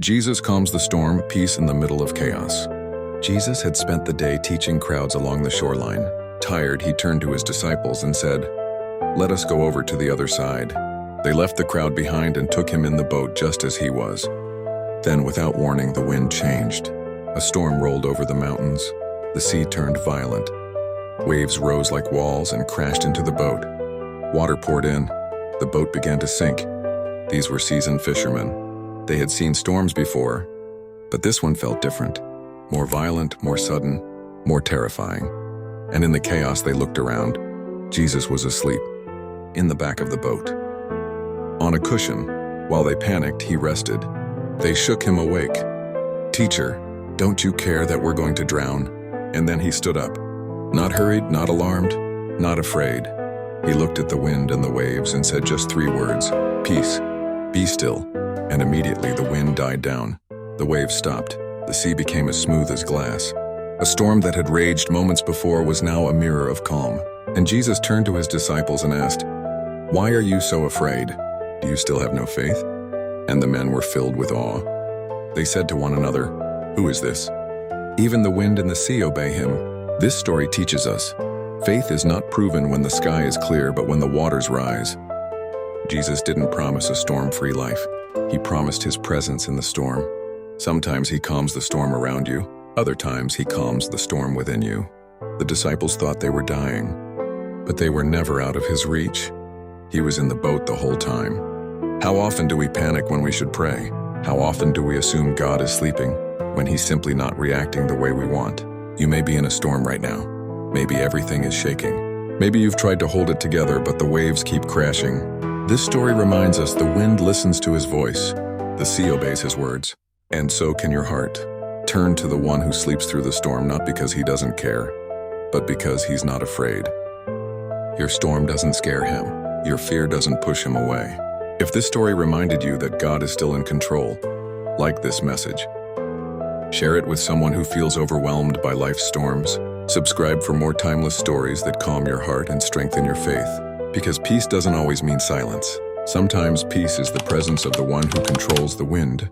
Jesus calms the storm, peace in the middle of chaos. Jesus had spent the day teaching crowds along the shoreline. Tired, he turned to his disciples and said, "Let us go over to the other side." They left the crowd behind and took him in the boat just as he was. Then, without warning, the wind changed. A storm rolled over the mountains. The sea turned violent. Waves rose like walls and crashed into the boat. Water poured in. The boat began to sink. These were seasoned fishermen. They had seen storms before, but this one felt different. More violent, more sudden, more terrifying. And in the chaos, they looked around. Jesus was asleep, in the back of the boat. On a cushion, while they panicked, he rested. They shook him awake. "Teacher, don't you care that we're going to drown?" And then he stood up. Not hurried, not alarmed, not afraid. He looked at the wind and the waves and said just 3 words, "Peace, be still." And immediately the wind died down. The waves stopped. The sea became as smooth as glass. A storm that had raged moments before was now a mirror of calm. And Jesus turned to his disciples and asked, "Why are you so afraid? Do you still have no faith?" And the men were filled with awe. They said to one another, "Who is this? Even the wind and the sea obey him." This story teaches us, faith is not proven when the sky is clear, but when the waters rise. Jesus didn't promise a storm-free life. He promised his presence in the storm. Sometimes he calms the storm around you. Other times he calms the storm within you. The disciples thought they were dying, but they were never out of his reach. He was in the boat the whole time. How often do we panic when we should pray? How often do we assume God is sleeping when he's simply not reacting the way we want? You may be in a storm right now. Maybe everything is shaking. Maybe you've tried to hold it together, but the waves keep crashing. This story reminds us the wind listens to his voice. The sea obeys his words. And so can your heart. Turn to the one who sleeps through the storm, not because he doesn't care, but because he's not afraid. Your storm doesn't scare him. Your fear doesn't push him away. If this story reminded you that God is still in control, like this message. Share it with someone who feels overwhelmed by life's storms. Subscribe for more timeless stories that calm your heart and strengthen your faith. Because peace doesn't always mean silence. Sometimes peace is the presence of the one who controls the wind.